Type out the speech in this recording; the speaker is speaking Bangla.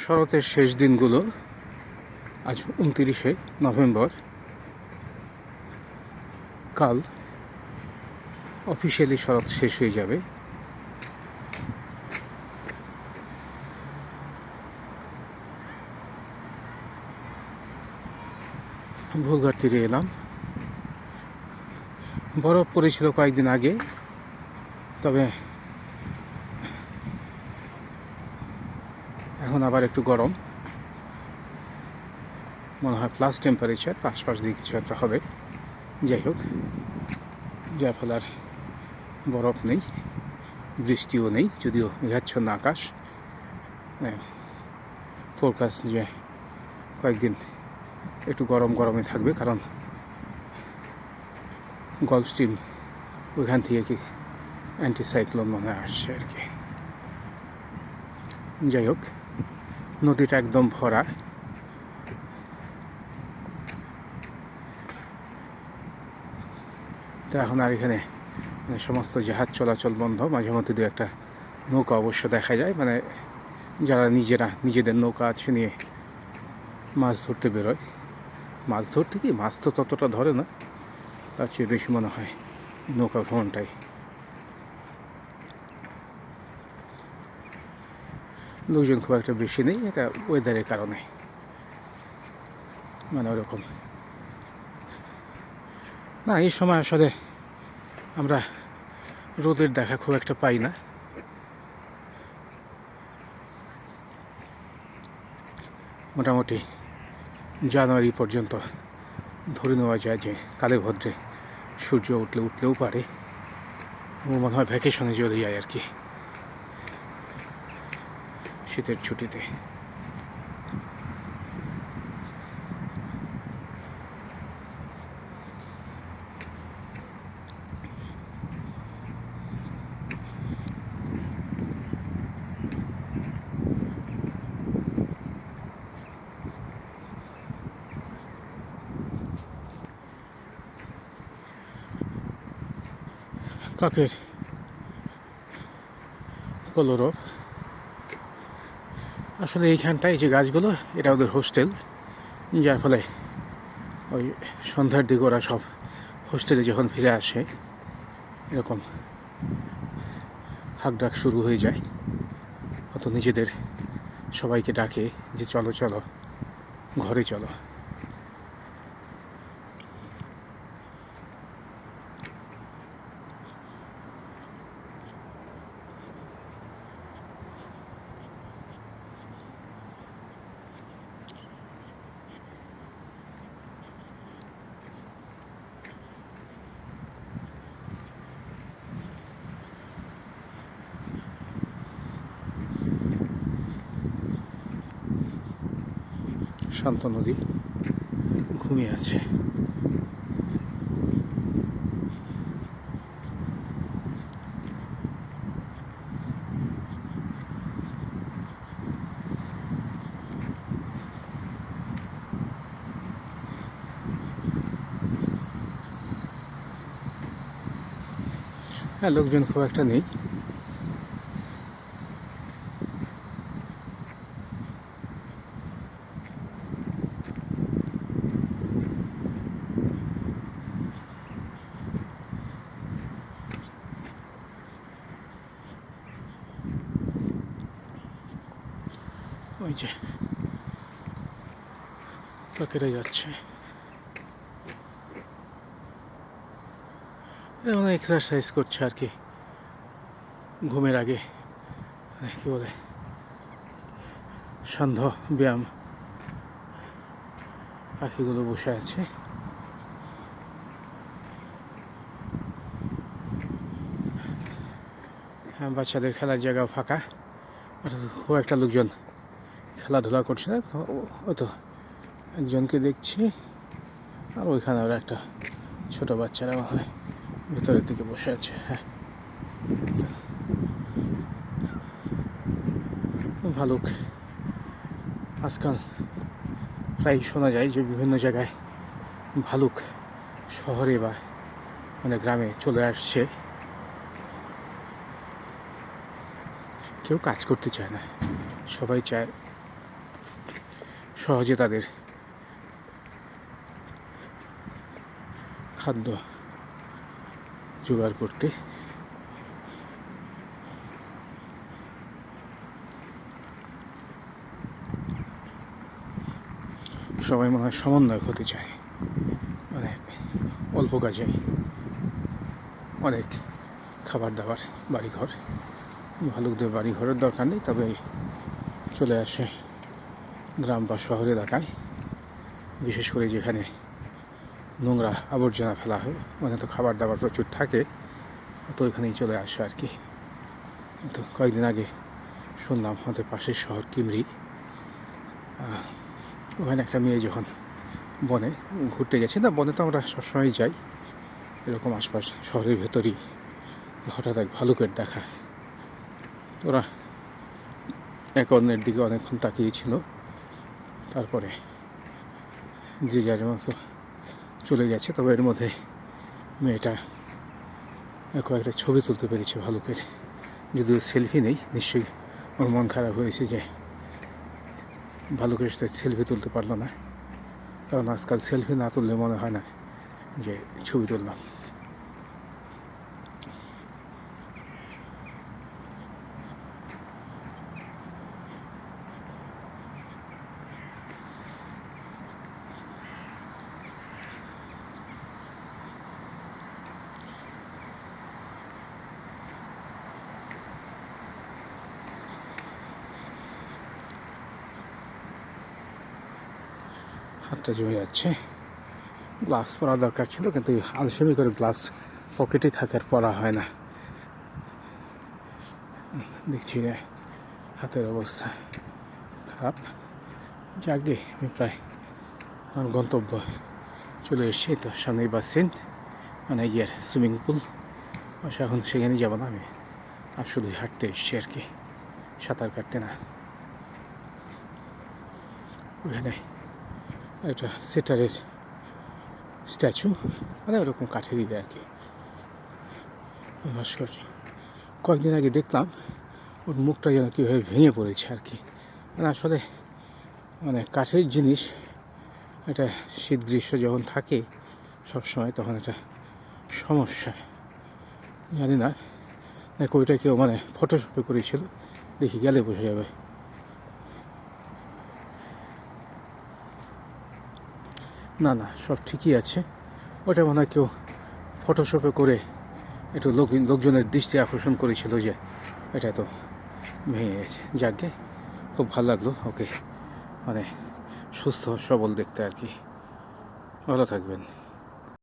শরতের শেষ দিনগুলো, আজ 29শে নভেম্বর। কাল অফিসিয়ালি শরৎ শেষ হয়ে যাবে। ভুলঘাট তীরে এলাম। বরফ পড়েছিল কয়েকদিন আগে, তবে এখন আবার একটু গরম মনে হয়, প্লাস টেম্পারেচার আশপাশ দিয়ে কিছু একটা হবে। যাই হোক, যার ফলে আর বরফ নেই, বৃষ্টিও নেই, যদিও মেঘাচ্ছন্ন আকাশ। ফোরকাস্ট যে কয়েকদিন একটু গরমই থাকবে, কারণ গলফ স্ট্রিম ওইখান থেকে কি অ্যান্টিসাইক্লোন মনে হয় আসছে আর কি। যাই হোক, নদীটা একদম ভরা। তো এখন আর এখানে সমস্ত জাহাজ চলাচল বন্ধ। মাঝে মধ্যে দু একটা নৌকা অবশ্য দেখা যায়, মানে যারা নিজেদের নৌকা আছে নিয়ে মাছ ধরতে বেরোয়। মাছ ধরতে কি, মাছ তো ততটা ধরে না, তার চেয়ে বেশি মনে হয় নৌকা ভ্রমণটাই। লোকজন খুব একটা বেশি নেই, এটা ওয়েদারের কারণে, মানে ওরকম না। এই সময় আসলে আমরা রোদের দেখা খুব একটা পাই না। মোটামুটি জানুয়ারি পর্যন্ত ধরে নেওয়া যায় যে কালে ভদ্রে সূর্য উঠলেও পারে। ও মনে হয় ভ্যাকেশনে চলে যায় আর কি, শীতের ছুটিতে। কাকের কলরব। আসলে এইখানটায় যে গাছগুলো, এটা ওদের হোস্টেল, যার ফলে ওই সন্ধ্যার দিকে ওরা সব হোস্টেলে যখন ফিরে আসে এরকম হাঁকডাক শুরু হয়ে যায়। অত নিজেদের সবাইকে ডাকে যে চলো চলো ঘরে চলো। শান্ত নদী ঘুমিয়ে আছে। হ্যাঁ, লোকজন খুব একটা নেই। ওই যে কাকেরা যাচ্ছে, এমন এক্সারসাইজ করছে আর কি, ঘুমের আগে কি বলে সান্ধ্য ব্যায়াম। পাখিগুলো বসে আছে। বাচ্চাদের খেলার জায়গা ফাঁকা, খুব একটা লোকজন খেলাধুলা করছে না। ওই তো একজনকে দেখছি, আর ওইখানে ওরা একটা ছোট বাচ্চারা হয় ভিতরের দিকে বসে আছে। হ্যাঁ, ভালুক আজকাল প্রায় শোনা যায় যে বিভিন্ন জায়গায় ভালুক শহরে বা মানে গ্রামে চলে আসছে। কেউ কাজ করতে চায় না, সবাই চায় সহজে তাদের খাদ্য জোগাড় করতে। সবাই মনে হয় সমন্বয় হতে চায়, মানে অল্প কাজে অনেক খাবার দাবার, বাড়িঘর। ভালুকদের বাড়িঘরের দরকার নেই, তবে চলে আসে গ্রাম বা শহর এলাকায়, বিশেষ করে যেখানে নোংরা আবর্জনা ফেলা হয়, মানে তো খাবার দাবার প্রচুর থাকে, তো ওইখানেই চলে আসে আর কি। তো কয়েকদিন আগে শুনলাম আমাদের পাশের শহর কিমরি, ওখানে একটা মেয়ে যখন বনে ঘুরতে গেছে, না বনে তো আমরা সবসময় যাই, এরকম আশপাশ শহরের ভেতরই হঠাৎ এক ভালুকের দেখা। ওরা এক অন্যের দিকে অনেকক্ষণ তাকিয়েছিল, তারপরে যে যার মতো চলে গেছে। তবে এর মধ্যে মেয়েটা কয়েকটা ছবি তুলতে পেরেছে ভালুকের, যদিও সেলফি নেই। নিশ্চয়ই ওর মন খারাপ হয়েছে যে ভালুকের সাথে সেলফি তুলতে পারলো না, কারণ আজকাল সেলফি না তুললে মনে হয় না যে ছবি তুললাম। হাতটা জমে যাচ্ছে। গ্লাভস পরা দরকার ছিল, কিন্তু আলসেমি করে গ্লাভস পকেটে থাকার পরা হয় না। দেখছি যে হাতের অবস্থা খারাপ। যাকে আমি প্রায় আমার গন্তব্য চলে এসেছি। তো সামনেই বাসছেন, মানে গিয়ে সুইমিং পুল, এখন সেখানে যাবো না আমি, আর শুধুই হাঁটতে এসছি আর কি, সাঁতার কাটতে না। ওখানে একটা সেটারের স্ট্যাচু, মানে ওরকম কাঠেরই আর কি ভাস্কর্য। কয়েকদিন আগে দেখলাম ওর মুখটা যেন কীভাবে ভেঙে পড়েছে আর কি। মানে আসলে মানে কাঠের জিনিস, এটা শীত গ্রীষ্ম যখন থাকে সবসময়, তখন এটা সমস্যা। জানি না ওইটা কেউ মানে ফটোশপে করেছিল, দেখি গেলে বোঝা যাবে। না না, সব ঠিকই আছে। ওটা মনে হয় কেউ ফটোশপে করে একটু লোকজনের দৃষ্টি আকর্ষণ করেছিল যে এটা তো ভেঙে গেছে। যাকে খুব ভালো লাগলো ওকে মানে সুস্থ সবল দেখতে আর কি। ভালো থাকবেন।